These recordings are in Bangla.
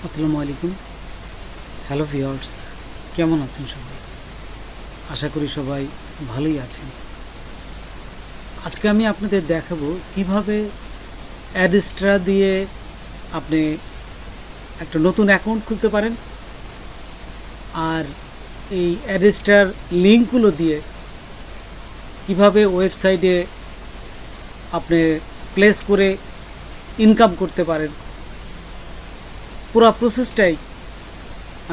আসসালামু আলাইকুম। হ্যালো ভিউয়ার্স, কেমন আছেন সবাই? আশা করি সবাই ভালোই আছেন। আজকে আমি আপনাদের দেখাবো কিভাবে অ্যাডস্ট্রা দিয়ে আপনি একটা নতুন অ্যাকাউন্ট খুলতে পারেন, আর এই অ্যাডস্ট্রার লিঙ্কগুলো দিয়ে কিভাবে ওয়েবসাইটে আপনি প্লেস করে ইনকাম করতে পারেন। পুরো প্রসেসটাই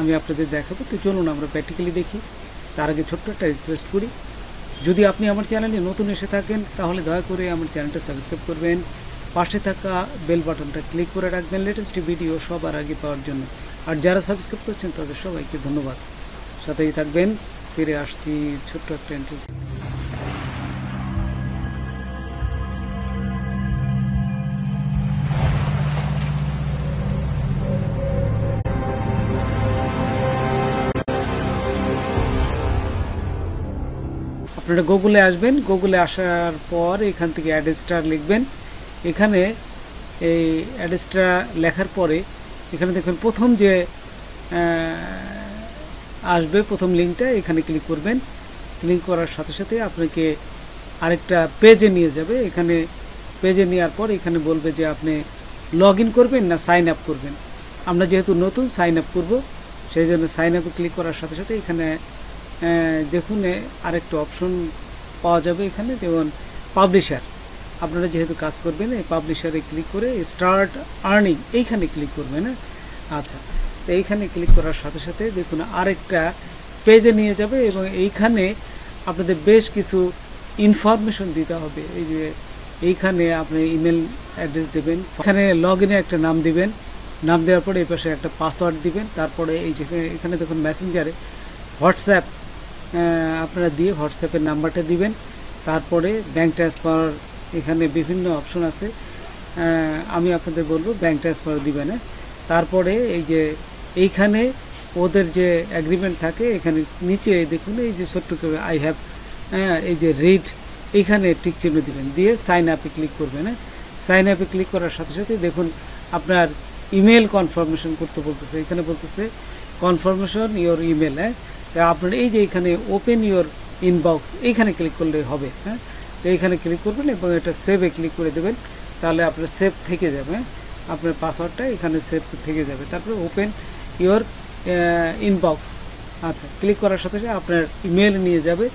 আমি আপনাদের দেখাবো। তো চলুন আমরা প্র্যাকটিক্যালি দেখি। তার আগে ছোট্ট একটা রিকোয়েস্ট করি, যদি আপনি আমার চ্যানেলে নতুন এসে থাকেন তাহলে দয়া করে আমার চ্যানেলটা সাবস্ক্রাইব করবেন, পাশে থাকা বেল বাটনটা ক্লিক করে রাখবেন লেটেস্ট ভিডিও সবার আগে পাওয়ার জন্য। আর যারা সাবস্ক্রাইব করছেন তাদের সবাইকে ধন্যবাদ। সাথেই থাকবেন। ফিরে আসছি ছোট্ট একটা এন্ট্রি। আপনারা গুগলে আসবেন, গুগলে আসার পর এখান থেকে অ্যাডস্টার লিখবেন। এখানে এই অ্যাডস্টার লেখার পরে এখানে দেখুন প্রথম যে আসবে প্রথম লিঙ্কটা, এখানে ক্লিক করবেন। ক্লিক করার সাথে সাথে আপনাকে আরেকটা পেজে নিয়ে যাবে। এখানে পেজে নেওয়ার পর এখানে বলবে যে আপনি লগ ইন করবেন না সাইন আপ করবেন। আমরা যেহেতু নতুন সাইন আপ করবো, সেই জন্য সাইন আপে ক্লিক করার সাথে সাথে এখানে দেখুন আরেকটা অপশন পাওয়া যাবে এখানে, যেমন পাবলিশার। আপনারা যেহেতু কাজ করবেন এই পাবলিশারে ক্লিক করে স্টার্ট আর্নিং এইখানে ক্লিক করবেন। আচ্ছা, তো এইখানে ক্লিক করার সাথে সাথে দেখুন আরেকটা পেজে নিয়ে যাবে এবং এইখানে আপনাদের বেশ কিছু ইনফরমেশন দিতে হবে। এই যে এইখানে আপনি ইমেল অ্যাড্রেস দেবেন, এখানে লগ ইনে একটা নাম দিবেন, নাম দেওয়ার পরে এই পাশে একটা পাসওয়ার্ড দিবেন। তারপরে এই যে এখানে দেখুন মেসেঞ্জারে হোয়াটসঅ্যাপ আপনারা দিয়ে হোয়াটসঅ্যাপের নাম্বারটা দিবেন। তারপরে ব্যাঙ্ক ট্রান্সফার, এখানে বিভিন্ন অপশন আছে, আমি আপনাদের বলবো ব্যাঙ্ক ট্রান্সফার দিবেন। তারপরে এই যে এইখানে ওদের যে অ্যাগ্রিমেন্ট থাকে এখানে নিচে দেখুন এই যে ছোট্ট করে আই হ্যাভ, এই যে রিড, এইখানে টিক চিহ্ন দিবেন, দিয়ে সাইন আপে ক্লিক করবেন। সাইন আপে ক্লিক করার সাথে সাথে দেখুন আপনার ইমেল কনফার্মেশন করতে বলতেছে। এখানে বলতেছে কনফার্মেশন ইওর ইমেল। আপনার এই যে এখানে ওপেন ইওর ইনবক্স এইখানে ক্লিক করলে হবে। তো এইখানে ক্লিক করবেন এবং এটা সেভে ক্লিক করে দেবেন, তাহলে আপনার সেভ থেকে যাবে। আপনার পাসওয়ার্ডটা এখানে সেভ থেকে যাবে। তারপরে ওপেন ইওর ইনবক্স, আচ্ছা, ক্লিক করার সাথে সাথে আপনার ইমেল নিয়ে যাবে।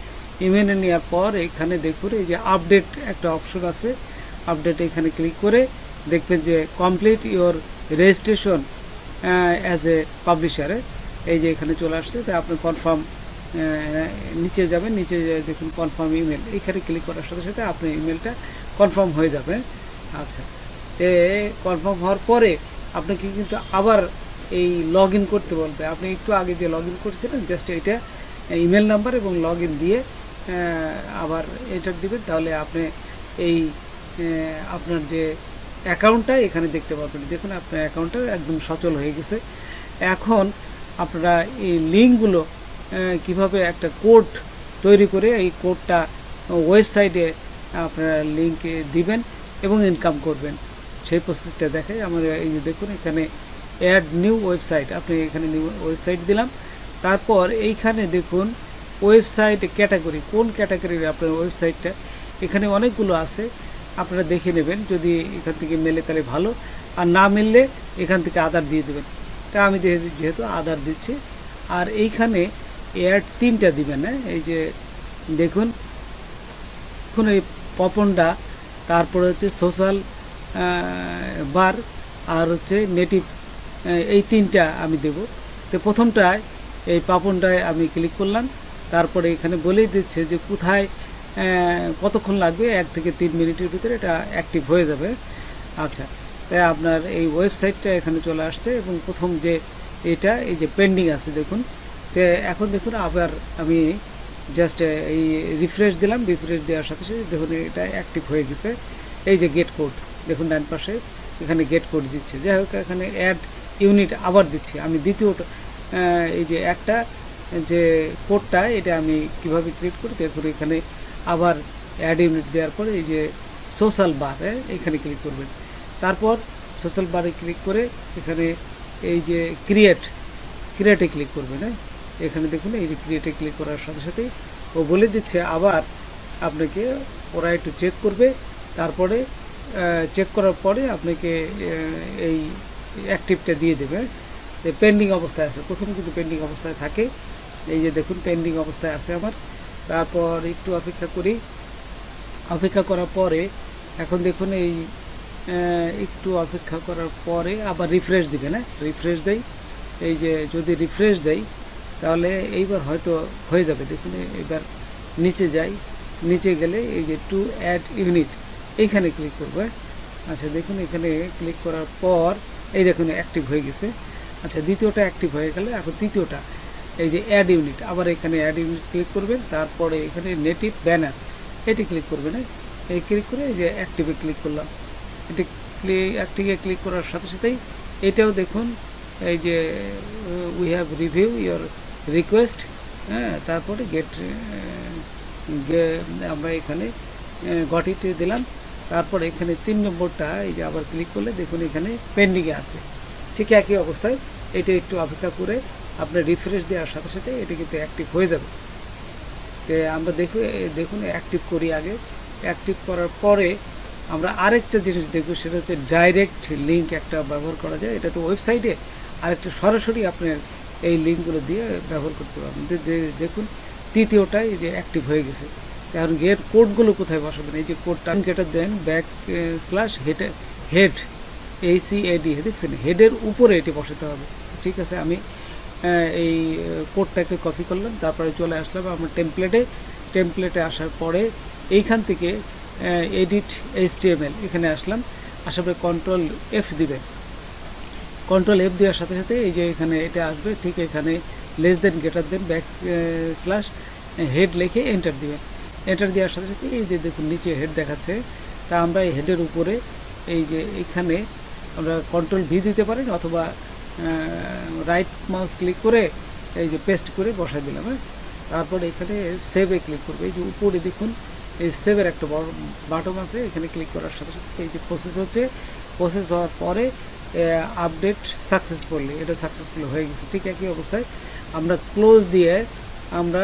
ইমেলে নেওয়ার পর এখানে দেখুন এই যে আপডেট একটা অপশন আছে, আপডেট এখানে ক্লিক করে দেখবেন যে complete your registration as a পাবলিশারে, এই যে এখানে চলে আসছে। তাই আপনি কনফার্ম নিচে যাবেন, নিচে দেখুন কনফার্ম ইমেল, এইখানে ক্লিক করার সাথে সাথে আপনার ইমেলটা কনফার্ম হয়ে যাবে। আচ্ছা, কনফার্ম হওয়ার পরে আপনাকে কিন্তু আবার এই লগ ইন করতে বলবে। আপনি একটু আগে যে লগ ইন করেছিলেন জাস্ট এটা ইমেল নাম্বার এবং লগ ইন দিয়ে আবার এটা দিবেন, তাহলে আপনি এই আপনার যে অ্যাকাউন্টটা এখানে দেখতে পাবেন। দেখুন আপনার অ্যাকাউন্টটা একদম সচল হয়ে গেছে। এখন আপনারা এই লিঙ্কগুলো কিভাবে একটা কোড তৈরি করে এই কোডটা ওয়েবসাইটে আপনারা লিঙ্কে দিবেন এবং ইনকাম করবেন, সেই প্রসেসটা দেখাই। আমরা এই যে দেখুন এখানে অ্যাড নিউ ওয়েবসাইট, আপনি এখানে নিউ ওয়েবসাইট দিলাম। তারপর এইখানে দেখুন ওয়েবসাইট ক্যাটাগরি, কোন ক্যাটাগরির আপনার ওয়েবসাইটটা, এখানে অনেকগুলো আছে, আপনারা দেখে নেবেন। যদি এখান থেকে মেলে তাহলে ভালো, আর না মিললে এখান থেকে আদার দিয়ে দেবেন। তা আমি যেহেতু আদার দিচ্ছি। আর এইখানে অ্যাড 3টা দিবেন। এই যে দেখুন এখন এই পপনটা, তারপরে হচ্ছে সোশ্যাল বার, আর হচ্ছে নেটিভ, এই 3টা আমি দেব। তো প্রথমটায় এই পাপনটায় আমি ক্লিক করলাম। তারপরে এখানে বলেই দিচ্ছে যে কোথায় কতক্ষণ লাগবে, 1 থেকে 3 মিনিটের ভিতরে এটা অ্যাক্টিভ হয়ে যাবে। আচ্ছা, তাই আপনার এই ওয়েবসাইটটা এখানে চলে আসছে এবং প্রথম যে এটা এই যে পেন্ডিং আছে দেখুন। তো এখন দেখুন আবার আমি জাস্ট এই রিফ্রেশ দিলাম, রিফ্রেশ দেওয়ার সাথে সাথে দেখুন এটা অ্যাক্টিভ হয়ে গেছে। এই যে গেট কোড দেখুন ডান পাশে এখানে গেট কোড দিচ্ছে। যাই হোক, এখানে অ্যাড ইউনিট আবার দিচ্ছি আমি দ্বিতীয়টা, এই যে একটা যে কোডটা এটা আমি কিভাবে ক্রিয়েট করি দেখুন। এখানে আবার অ্যাড ইউনিট দেওয়ার পরে এই যে সোশ্যাল বার এখানে ক্লিক করবেন। তারপর সোশ্যাল বারে ক্লিক করে এখানে এই যে ক্রিয়েটে ক্লিক করবেন। হ্যাঁ, এখানে দেখুন এই যে ক্রিয়েটে ক্লিক করার সাথে সাথেই ও বলে দিচ্ছে আবার আপনাকে ওরা একটু চেক করবে, তারপরে চেক করার পরে আপনাকে এই অ্যাক্টিভটা দিয়ে দেবে। পেন্ডিং অবস্থায় আছে, প্রথমে কিন্তু পেন্ডিং অবস্থায় থাকে। এই যে দেখুন পেন্ডিং অবস্থায় আছে আমার। তারপর একটু অপেক্ষা করি, অপেক্ষা করার পরে এখন দেখুন এই একটু অপেক্ষা করার পরে আবার রিফ্রেশ দিবে না, রিফ্রেশ দেই। এই যে যদি রিফ্রেশ দেই তাহলে এইবার হয়তো হয়ে যাবে। দেখুন এবার নিচে যাই, নিচে গেলে এই যে টু অ্যাড ইউনিট এইখানে ক্লিক করবে। আচ্ছা দেখুন এখানে ক্লিক করার পর এই দেখুন অ্যাক্টিভ হয়ে গেছে। আচ্ছা দ্বিতীয়টা অ্যাক্টিভ হয়ে গেলে এখন তৃতীয়টা এই যে অ্যাড ইউনিট, আবার এখানে অ্যাড ইউনিট ক্লিক করবেন। তারপরে এখানে নেটিভ ব্যানার এটি ক্লিক করবেন। এই ক্লিক করে এই যে অ্যাক্টিভে ক্লিক করলাম। এটি অ্যাক্টিভে ক্লিক করার সাথে সাথেই এটাও দেখুন এই যে we have review your request. হ্যাঁ, তারপরে আমরা এখানে গট ইট দিলাম। তারপর এখানে 3 নম্বরটা এই যে আবার ক্লিক করলে দেখুন এখানে পেন্ডিংয়ে আছে। ঠিক একই অবস্থায় এটা একটু অপেক্ষা করে আপনার রিফ্রেশ দেওয়ার সাথে সাথে এটা কিন্তু অ্যাক্টিভ হয়ে যাবে। তো আমরা দেখুন অ্যাক্টিভ করি আগে। অ্যাক্টিভ করার পরে আমরা আরেকটা জিনিস দেখব, সেটা হচ্ছে ডাইরেক্ট লিঙ্ক একটা ব্যবহার করা যায়। এটা তো ওয়েবসাইটে, আরেকটা সরাসরি আপনার এই লিঙ্কগুলো দিয়ে ব্যবহার করতে পারবেন। দেখুন তৃতীয়টাই যে অ্যাক্টিভ হয়ে গেছে। কারণ এর কোডগুলো কোথায় বসাবেন, এই যে কোডটা এটা দেন হেড ACAD দেখছেন, হেডের উপরে এটি বসাতে হবে। ঠিক আছে, আমি এই কোডটাকে কপি করলাম, তারপরে চলে আসলাম আমার টেমপ্লেটে আসার পরে এইখান থেকে এডিট HTML এখানে আসলাম। আসার পরে কন্ট্রোল F দিবেন। কন্ট্রোল F দেওয়ার সাথে সাথে এই যে এখানে এটা আসবে, ঠিক এখানে লেস দেন গ্রেটার দেন হেড লিখে এন্টার দিবেন। এন্টার দেওয়ার সাথে সাথে এই যে দেখুন নিচে হেড দেখাচ্ছে। তা আমরা এই হেডের উপরে এই যে এখানে আমরা কন্ট্রোল V দিতে পারেন, অথবা রাইট মাউস ক্লিক করে এই যে পেস্ট করে বসাই দিলাম। তারপরে এখানে সেভে ক্লিক করবে। এই যে উপরে দেখুন এই সেভের একটা বড় বাটন আছে, এখানে ক্লিক করার সাথে সাথে এই যে প্রসেস হচ্ছে। প্রসেস হওয়ার পরে আপডেট সাকসেসফুলি, এটা সাকসেসফুল হয়ে গেছে। ঠিক একই অবস্থায় আমরা ক্লোজ দিয়ে আমরা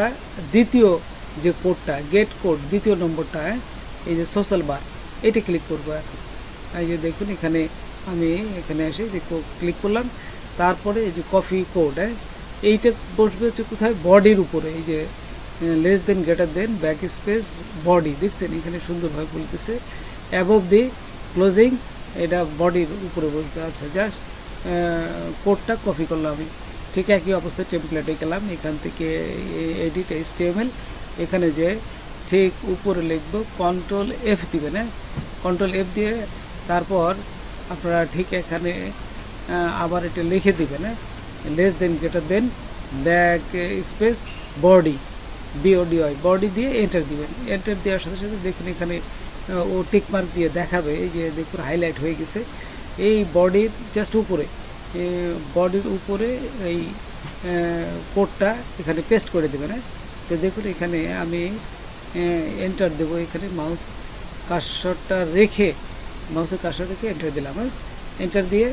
দ্বিতীয় যে কোডটা গেট কোড, দ্বিতীয় নম্বরটা এই যে সোশ্যাল বার এটি ক্লিক করবো। এখন এই যে দেখুন এখানে আমি এখানে এসে যে ক্লিক করলাম। তারপরে এই যে কফি কোড, এইটা বসবে হচ্ছে কোথায়, বডির উপরে। এই যে লেস দেন গ্রেটার দেন ব্যাকস্পেস বডি দেখছেন এখানে সুন্দরভাবে বলতেছে অ্যাবভ দি ক্লোজিং, এটা বডির উপরে বলতে। আচ্ছা জাস্ট কোডটা কপি করলাম আমি। ঠিক একই অবস্থায় টেমপ্লেটে গেলাম, এখান থেকে এডিট HTML এখানে যে ঠিক উপরে লিখব কন্ট্রোল F দিবেন। কন্ট্রোল F দিয়ে তারপর আপনারা ঠিক এখানে আবার এটা লিখে দিবেন, less than greater than backspace body BODY body দিয়ে এন্টার দিবেন। এন্টার দেওয়ার সাথে সাথে দেখুন এখানে ও টিক মার্ক দিয়ে দেখাবে, এই যে দেখুন হাইলাইট হয়ে গেছে। এই বডির জাস্ট উপরে, বডির উপরে এই কোডটা এখানে পেস্ট করে দেবেন। তো দেখুন এখানে আমি এন্টার দেবো, এখানে মাউসের কার্সরটা রেখে এন্টার দিলাম। এন্টার দিয়ে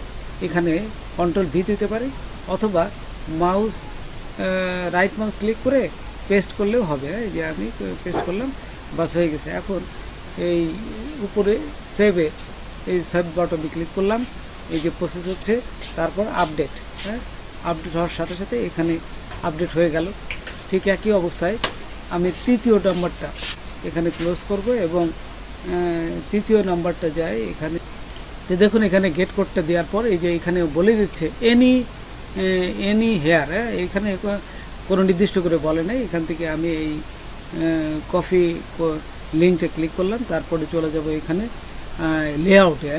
এখানে কন্ট্রোল V দিতে পারি, অথবা মাউস রাইট মাউস ক্লিক করে পেস্ট করলেও হবে। এই যে আমি পেস্ট করলাম, বাস হয়ে গেছে। এখন এই উপরে সেভে এই সেভ বাটনে ক্লিক করলাম, এই যে প্রসেস হচ্ছে। তারপর আপডেট, আপডেট হওয়ার সাথে সাথে এখানে আপডেট হয়ে গেল। ঠিক একই অবস্থায় আমি তৃতীয় নাম্বারটা এখানে ক্লোজ করব এবং তৃতীয় নাম্বারটা যায় এখানে। তো দেখুন এখানে গেট কোডটা দেওয়ার পর এই যে এখানে বলে দিচ্ছে এনি হেয়ার, এখানে কোনো নির্দিষ্ট করে বলে নাই। এখান থেকে আমি এই কফি লিঙ্কটা ক্লিক করলাম, তারপরে চলে যাব এখানে লেআউটে,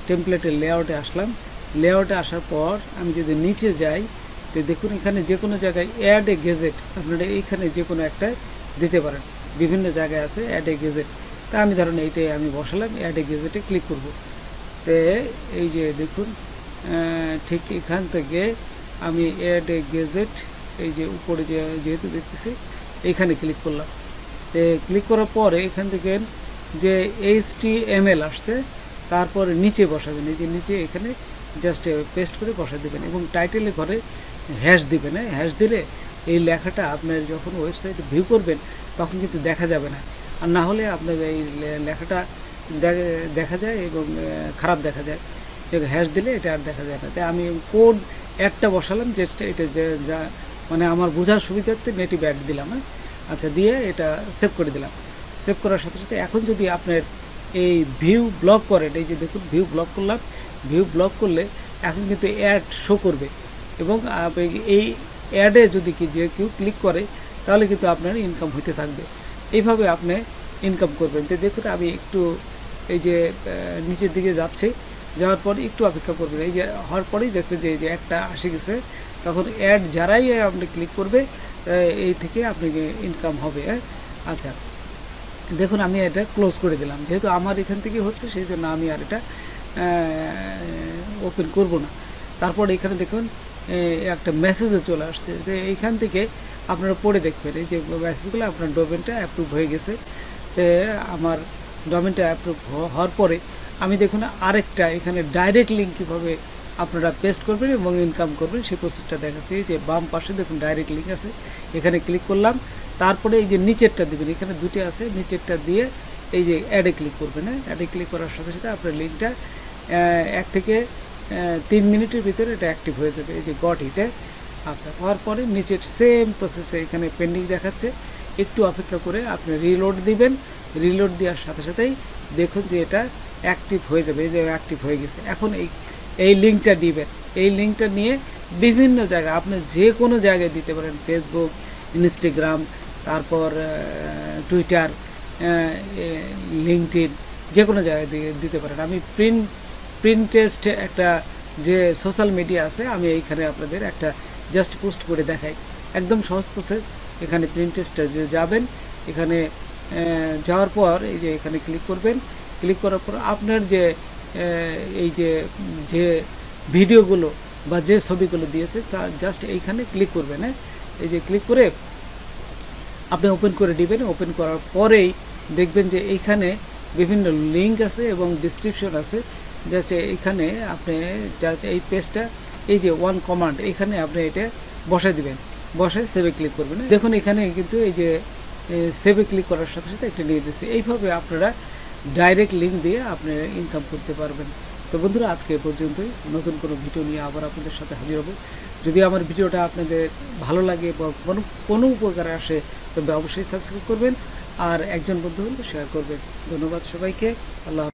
টেমপ্লেটের লেআউটে আসলাম। লেআউটে আসার পর আমি যদি নিচে যাই, তো দেখুন এখানে যে কোনো জায়গায় অ্যাড এ গেজেট আপনারা এইখানে যে কোনো একটা দিতে পারেন, বিভিন্ন জায়গায় আছে অ্যাড এ গেজেট। তা আমি ধরুন এইটাই আমি বসালাম, অ্যাড এ গেজেটে ক্লিক করব। তো এই যে দেখুন ঠিক এখান থেকে আমি অ্যাড এ গেজেট এই যে উপরে যেহেতু দেখতেছি এইখানে ক্লিক করলাম। তো ক্লিক করার পরে এখান থেকে যে HTML আসছে, তারপরে নিচে বসাবেন। এই যে নিচে এখানে জাস্ট পেস্ট করে বসা দেবেন এবং টাইটেলের ঘরে হ্যাশ দিবেন। হ্যাশ দিলে এই লেখাটা আপনার যখন ওয়েবসাইটে ভিউ করবেন তখন কিন্তু দেখা যাবে না, আর না হলে আপনার এই লেখাটা দেখা যায় এবং খারাপ দেখা যায়। হ্যাশ দিলে এটা আর দেখা যায় না। তাই আমি কোড অ্যাডটা বসালাম, জাস্ট এটা যা মানে আমার বোঝার সুবিধার্থে নেটিভ অ্যাড দিলাম। আচ্ছা, দিয়ে এটা সেভ করে দিলাম। সেভ করার সাথে সাথে এখন যদি আপনার এই ভিউ ব্লক করেন, এই যে দেখুন ভিউ ব্লক করলাম, ভিউ ব্লক করলে এখন কিন্তু অ্যাড শো করবে এবং এই অ্যাডে যদি যে কেউ ক্লিক করে তাহলে কিন্তু আপনার ইনকাম হতে থাকবে। এইভাবে আপনি ইনকাম করবেন। তো দেখুন আমি একটু এই যে নিচের দিকে যাচ্ছি, যাওয়ার পর একটু অপেক্ষা করবেন। এই যে হওয়ার পরেই দেখবেন যে এই যে অ্যাডটা আসে গেছে, তখন অ্যাড যারাই আপনি ক্লিক করবে এই থেকে আপনাকে ইনকাম হবে। আচ্ছা, দেখুন আমি এটা ক্লোজ করে দিলাম, যেহেতু আমার এখান থেকে হচ্ছে সেই জন্য আমি আর এটা ওপেন করব না। তারপর এখানে দেখুন একটা মেসেজও চলে আসছে, যে এইখান থেকে আপনারা পড়ে দেখবেন এই যে মেসেজগুলো আপনার ডোমেনটা অ্যাপ্রুভ হয়ে গেছে। আমার ডোমেনটা অ্যাপ্রুভ হওয়ার পরে আমি দেখুন আরেকটা এখানে ডাইরেক্ট লিঙ্ক কীভাবে আপনারা পেস্ট করবেন এবং ইনকাম করবেন সেই প্রসেসটা দেখাচ্ছি। যে বাম পাশে দেখুন ডাইরেক্ট লিঙ্ক আছে, এখানে ক্লিক করলাম। তারপরে এই যে নিচেরটা দেবেন, এখানে দুটি আছে, নিচেরটা দিয়ে এই যে অ্যাডে ক্লিক করবেন। অ্যাডে ক্লিক করার সাথে সাথে আপনার লিঙ্কটা 1 থেকে 3 মিনিটের ভিতরে এটা অ্যাক্টিভ হয়ে যাবে। এই যে গট ইট। আচ্ছা, হওয়ার পরে নিচের সেম প্রসেসে এখানে পেন্ডিং দেখাচ্ছে, একটু অপেক্ষা করে আপনি রিলোড দিবেন। রিলোড দেওয়ার সাথে সাথেই দেখুন যে এটা অ্যাক্টিভ হয়ে যাবে। এই যে অ্যাক্টিভ হয়ে গেছে। এখন এই লিঙ্কটা দিবেন, এই লিঙ্কটা নিয়ে বিভিন্ন জায়গায় আপনি যে কোনো জায়গায় দিতে পারেন, ফেসবুক, ইনস্টাগ্রাম, তারপর টুইটার, লিঙ্কডইন, যে কোনো জায়গায় দিতে পারেন। আমি প্রিন্টেস্ট একটা যে সোশ্যাল মিডিয়া আছে, আমি এইখানে আপনাদের একটা জাস্ট পোস্ট করে দেখাই, একদম সহজ প্রসেস। এখানে প্রিন্টেস্টে যে যাবেন, এখানে যাওয়ার পর এই যে এখানে ক্লিক করবেন। ক্লিক করার পর আপনার যে এই যে ভিডিওগুলো বা যে ছবিগুলো দিয়েছে জাস্ট এইখানে ক্লিক করবেন। এই যে ক্লিক করে আপনি ওপেন করে দিবেন। ওপেন করার পরেই দেখবেন যে এইখানে বিভিন্ন লিঙ্ক আছে এবং ডিসক্রিপশন আছে। জাস্ট এইখানে আপনি জাস্ট এই পেজটা এই যে ওয়ান কমান্ড, এখানে আপনি এটা বসাই দিবেন, বসে সেভে ক্লিক করবেন। দেখুন এখানে কিন্তু এই যে সেভে ক্লিক করার সাথে সাথে একটা নিয়ে দিচ্ছে। এইভাবে আপনারা ডাইরেক্ট লিঙ্ক দিয়ে আপনি ইনকাম করতে পারবেন। তো বন্ধুরা, আজকে এ পর্যন্তই। নতুন কোনো ভিডিও নিয়ে আবার আপনাদের সাথে হাজির হব। যদি আমার ভিডিওটা আপনাদের ভালো লাগে বা কোনো উপকারে আসে তবে অবশ্যই সাবস্ক্রাইব করবেন আর একজন বন্ধু হলে শেয়ার করবেন। ধন্যবাদ সবাইকে। আল্লাহ।